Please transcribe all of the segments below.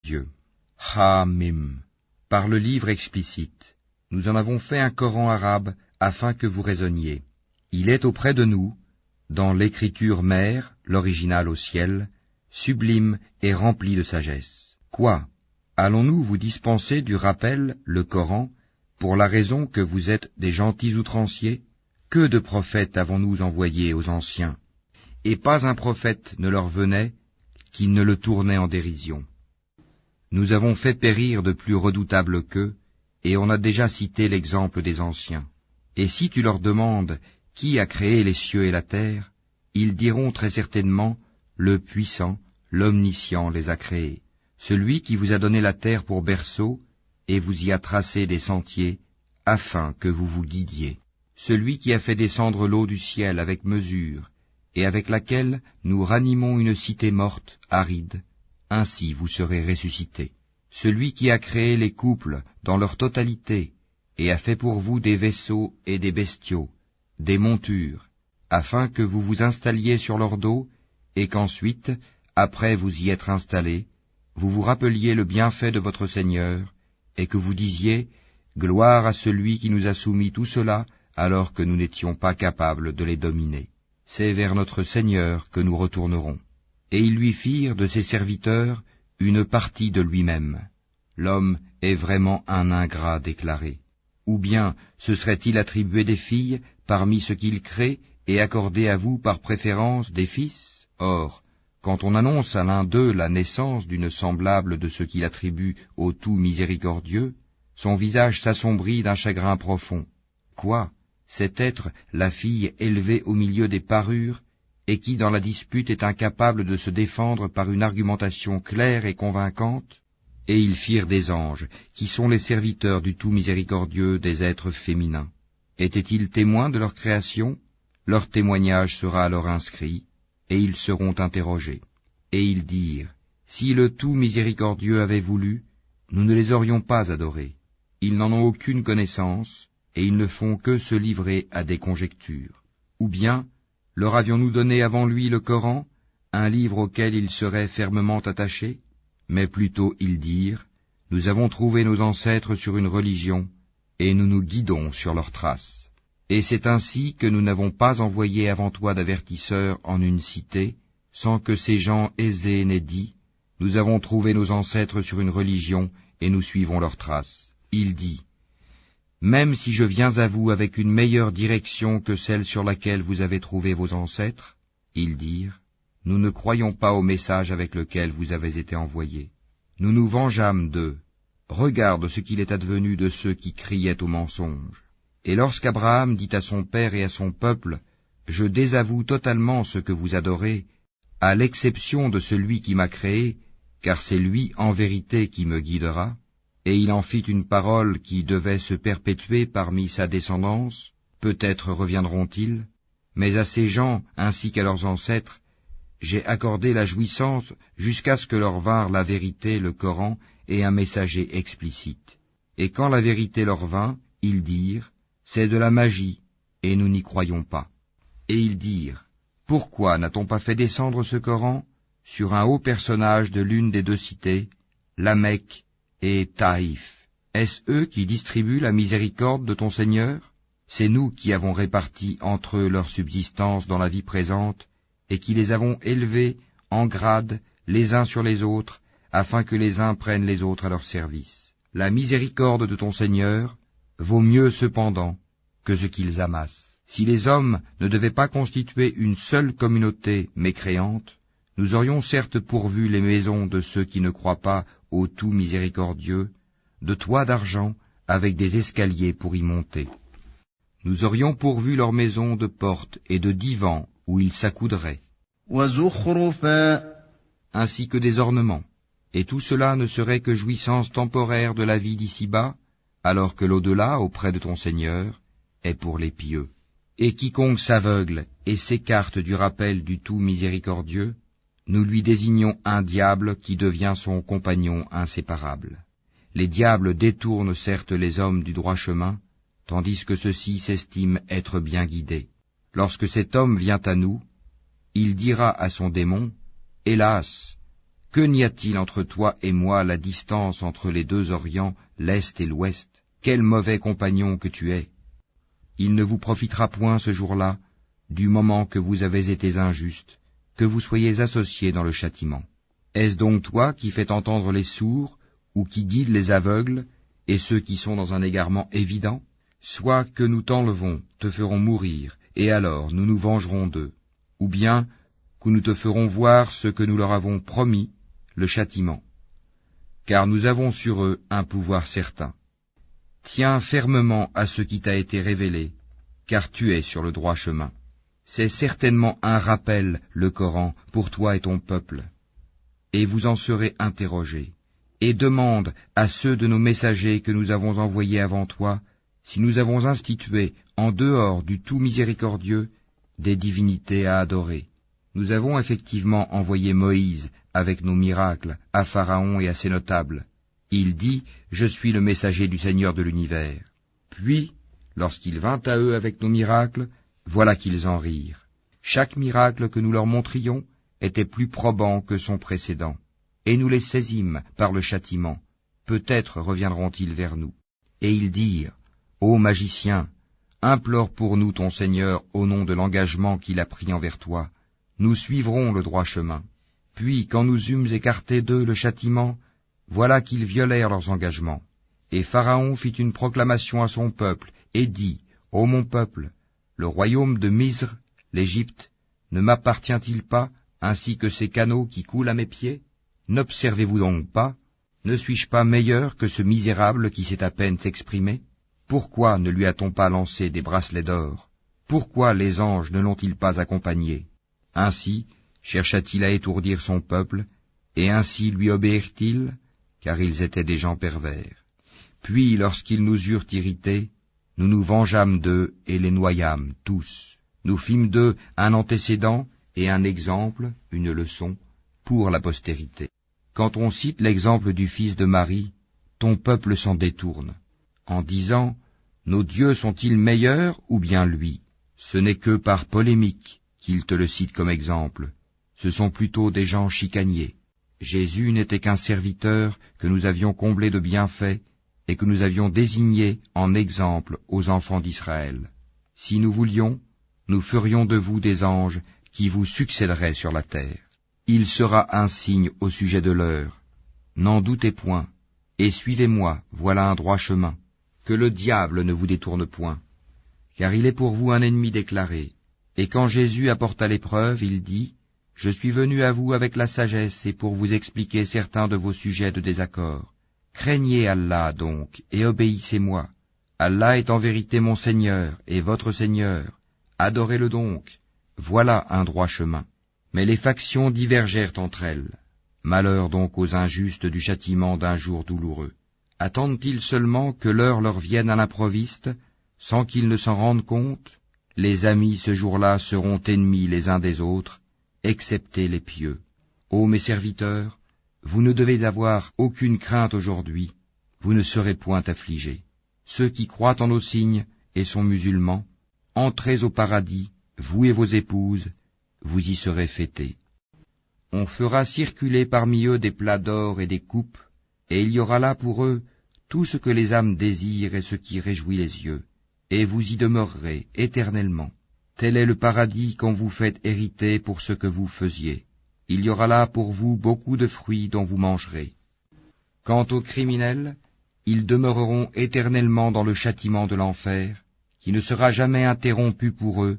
Dieu. Hamim. Par le livre explicite, nous en avons fait un Coran arabe afin que vous raisonniez. Il est auprès de nous, dans l'écriture mère, l'original au ciel, sublime et rempli de sagesse. Quoi? Allons-nous vous dispenser du rappel, le Coran, pour la raison que vous êtes des gentils outranciers? Que de prophètes avons-nous envoyés aux anciens? Et pas un prophète ne leur venait qui ne le tournait en dérision. Nous avons fait périr de plus redoutables qu'eux, et on a déjà cité l'exemple des anciens. Et si tu leur demandes qui a créé les cieux et la terre, ils diront très certainement, le puissant, l'omniscient les a créés, celui qui vous a donné la terre pour berceau, et vous y a tracé des sentiers, afin que vous vous guidiez. Celui qui a fait descendre l'eau du ciel avec mesure, et avec laquelle nous ranimons une cité morte, aride, ainsi vous serez ressuscités. Celui qui a créé les couples dans leur totalité, et a fait pour vous des vaisseaux et des bestiaux, des montures, afin que vous vous installiez sur leur dos, et qu'ensuite, après vous y être installés, vous vous rappeliez le bienfait de votre Seigneur, et que vous disiez, gloire à celui qui nous a soumis tout cela, alors que nous n'étions pas capables de les dominer. C'est vers notre Seigneur que nous retournerons. Et ils lui firent de ses serviteurs une partie de lui-même. L'homme est vraiment un ingrat déclaré. Ou bien se serait-il attribué des filles parmi ce qu'il crée et accordé à vous par préférence des fils? Or, quand on annonce à l'un d'eux la naissance d'une semblable de ce qu'il attribue au tout miséricordieux, son visage s'assombrit d'un chagrin profond. Quoi? Cet être, la fille élevée au milieu des parures, et qui dans la dispute est incapable de se défendre par une argumentation claire et convaincante? Et ils firent des anges, qui sont les serviteurs du tout miséricordieux des êtres féminins. Étaient-ils témoins de leur création? Leur témoignage sera alors inscrit, et ils seront interrogés. Et ils dirent, si le tout miséricordieux avait voulu, nous ne les aurions pas adorés. Ils n'en ont aucune connaissance, et ils ne font que se livrer à des conjectures. Ou bien, leur avions-nous donné avant lui le Coran, un livre auquel ils seraient fermement attachés? Mais plutôt ils dirent, nous avons trouvé nos ancêtres sur une religion, et nous nous guidons sur leurs traces. Et c'est ainsi que nous n'avons pas envoyé avant toi d'avertisseurs en une cité, sans que ces gens aisés n'aient dit, nous avons trouvé nos ancêtres sur une religion, et nous suivons leurs traces. Il dit, même si je viens à vous avec une meilleure direction que celle sur laquelle vous avez trouvé vos ancêtres, ils dirent, nous ne croyons pas au message avec lequel vous avez été envoyés. Nous nous vengeâmes d'eux. Regarde ce qu'il est advenu de ceux qui criaient au mensonge. Et lorsqu'Abraham dit à son père et à son peuple, je désavoue totalement ce que vous adorez, à l'exception de celui qui m'a créé, car c'est lui en vérité qui me guidera, et il en fit une parole qui devait se perpétuer parmi sa descendance, peut-être reviendront-ils, mais à ces gens ainsi qu'à leurs ancêtres, j'ai accordé la jouissance jusqu'à ce que leur vinrent la vérité, le Coran, et un messager explicite. Et quand la vérité leur vint, ils dirent, c'est de la magie, et nous n'y croyons pas. Et ils dirent, pourquoi n'a-t-on pas fait descendre ce Coran sur un haut personnage de l'une des deux cités, la Mecque et Taïf? Est-ce eux qui distribuent la miséricorde de ton Seigneur? C'est nous qui avons réparti entre eux leur subsistance dans la vie présente, et qui les avons élevés en grade les uns sur les autres, afin que les uns prennent les autres à leur service. La miséricorde de ton Seigneur vaut mieux cependant que ce qu'ils amassent. Si les hommes ne devaient pas constituer une seule communauté mécréante, nous aurions certes pourvu les maisons de ceux qui ne croient pas au tout miséricordieux, de toits d'argent avec des escaliers pour y monter. Nous aurions pourvu leurs maisons de portes et de divans où ils s'accoudraient, ainsi que des ornements, et tout cela ne serait que jouissance temporaire de la vie d'ici-bas, alors que l'au-delà, auprès de ton Seigneur, est pour les pieux. Et quiconque s'aveugle et s'écarte du rappel du tout miséricordieux, nous lui désignons un diable qui devient son compagnon inséparable. Les diables détournent certes les hommes du droit chemin, tandis que ceux-ci s'estiment être bien guidés. Lorsque cet homme vient à nous, il dira à son démon, « Hélas, Que n'y a-t-il entre toi et moi la distance entre les deux Orients, l'Est et l'Ouest? Quel mauvais compagnon que tu es! Il ne vous profitera point ce jour-là, du moment que vous avez été injustes, que vous soyez associés dans le châtiment. Est-ce donc toi qui fais entendre les sourds, ou qui guides les aveugles, et ceux qui sont dans un égarement évident? Soit que nous t'enlevons, te ferons mourir, et alors nous nous vengerons d'eux. Ou bien que nous te ferons voir ce que nous leur avons promis, le châtiment. Car nous avons sur eux un pouvoir certain. Tiens fermement à ce qui t'a été révélé, car tu es sur le droit chemin. C'est certainement un rappel, le Coran, pour toi et ton peuple. Et vous en serez interrogés. Et demande à ceux de nos messagers que nous avons envoyés avant toi, si nous avons institué, en dehors du tout miséricordieux, des divinités à adorer. Nous avons effectivement envoyé Moïse avec nos miracles à Pharaon et à ses notables. Il dit, je suis le messager du Seigneur de l'univers. Puis, lorsqu'il vint à eux avec nos miracles, voilà qu'ils en rirent. Chaque miracle que nous leur montrions était plus probant que son précédent. Et nous les saisîmes par le châtiment. Peut-être reviendront-ils vers nous. Et ils dirent, ô magicien, implore pour nous ton Seigneur au nom de l'engagement qu'il a pris envers toi. Nous suivrons le droit chemin. Puis, quand nous eûmes écarté d'eux le châtiment, voilà qu'ils violèrent leurs engagements. Et Pharaon fit une proclamation à son peuple, et dit, ô mon peuple, le royaume de Misr, l'Égypte, ne m'appartient-il pas, ainsi que ces canaux qui coulent à mes pieds? N'observez-vous donc pas? Ne suis-je pas meilleur que ce misérable qui sait à peine s'exprimer? Pourquoi ne lui a-t-on pas lancé des bracelets d'or? Pourquoi les anges ne l'ont-ils pas accompagné? Ainsi chercha-t-il à étourdir son peuple, et ainsi lui obéirent-ils, car ils étaient des gens pervers. Puis, lorsqu'ils nous eurent irrités, nous nous vengeâmes d'eux et les noyâmes tous. Nous fîmes d'eux un antécédent et un exemple, une leçon, pour la postérité. Quand on cite l'exemple du fils de Marie, ton peuple s'en détourne, en disant, nos dieux sont-ils meilleurs ou bien lui? Ce n'est que par polémique qu'ils te le citent comme exemple. Ce sont plutôt des gens chicaniers. Jésus n'était qu'un serviteur que nous avions comblé de bienfaits et que nous avions désigné en exemple aux enfants d'Israël. Si nous voulions, nous ferions de vous des anges qui vous succéderaient sur la terre. Il sera un signe au sujet de l'heure. N'en doutez point, et suivez-moi, voilà un droit chemin. Que le diable ne vous détourne point, car il est pour vous un ennemi déclaré. Et quand Jésus apporta l'épreuve, il dit, « Je suis venu à vous avec la sagesse et pour vous expliquer certains de vos sujets de désaccord. Craignez Allah donc, et obéissez-moi. Allah est en vérité mon Seigneur et votre Seigneur. Adorez-le donc. Voilà un droit chemin. » Mais les factions divergèrent entre elles. Malheur donc aux injustes du châtiment d'un jour douloureux. Attendent-ils seulement que l'heure leur vienne à l'improviste, sans qu'ils ne s'en rendent compte? Les amis ce jour-là seront ennemis les uns des autres, excepté les pieux. Ô mes serviteurs, vous ne devez avoir aucune crainte aujourd'hui, vous ne serez point affligés. Ceux qui croient en nos signes et sont musulmans, entrez au paradis, vous et vos épouses, vous y serez fêtés. On fera circuler parmi eux des plats d'or et des coupes, et il y aura là pour eux tout ce que les âmes désirent et ce qui réjouit les yeux, et vous y demeurerez éternellement. Tel est le paradis qu'on vous fait hériter pour ce que vous faisiez. Il y aura là pour vous beaucoup de fruits dont vous mangerez. Quant aux criminels, ils demeureront éternellement dans le châtiment de l'enfer, qui ne sera jamais interrompu pour eux,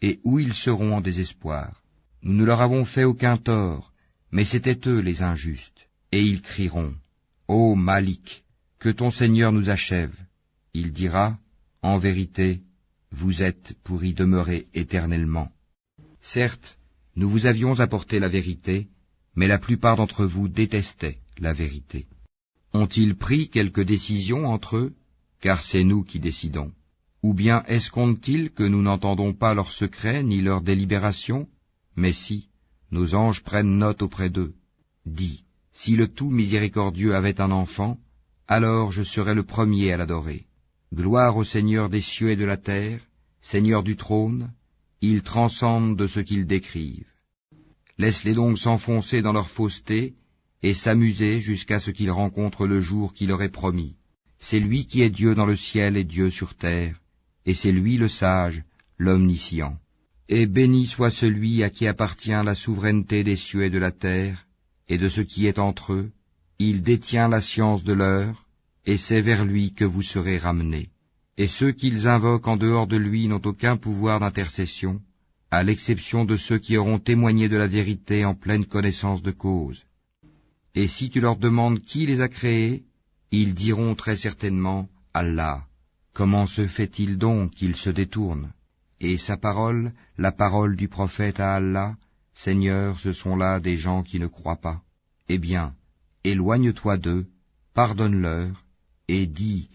et où ils seront en désespoir. Nous ne leur avons fait aucun tort, mais c'étaient eux les injustes. Et ils crieront, « Ô Malik, que ton Seigneur nous achève. » Il dira, « En vérité, vous êtes pour y demeurer éternellement. » Certes, nous vous avions apporté la vérité, mais la plupart d'entre vous détestaient la vérité. Ont-ils pris quelque décision entre eux? Car c'est nous qui décidons. Ou bien escomptent-ils que nous n'entendons pas leurs secrets ni leurs délibérations? Mais si, nos anges prennent note auprès d'eux. Dis, si le tout miséricordieux avait un enfant, alors je serais le premier à l'adorer. Gloire au Seigneur des cieux et de la terre, Seigneur du trône, ils transcendent de ce qu'ils décrivent. Laisse-les donc s'enfoncer dans leur fausseté, et s'amuser jusqu'à ce qu'ils rencontrent le jour qu'il leur est promis. C'est lui qui est Dieu dans le ciel et Dieu sur terre, et c'est lui le sage, l'omniscient. Et béni soit celui à qui appartient la souveraineté des cieux et de la terre, et de ce qui est entre eux. Il détient la science de l'heure, et c'est vers lui que vous serez ramenés. Et ceux qu'ils invoquent en dehors de lui n'ont aucun pouvoir d'intercession, à l'exception de ceux qui auront témoigné de la vérité en pleine connaissance de cause. Et si tu leur demandes qui les a créés, ils diront très certainement Allah. Comment se fait-il donc qu'ils se détournent? Et sa parole, la parole du prophète à Allah, Seigneur, ce sont là des gens qui ne croient pas. Eh bien, éloigne-toi d'eux, pardonne-leur, et dis,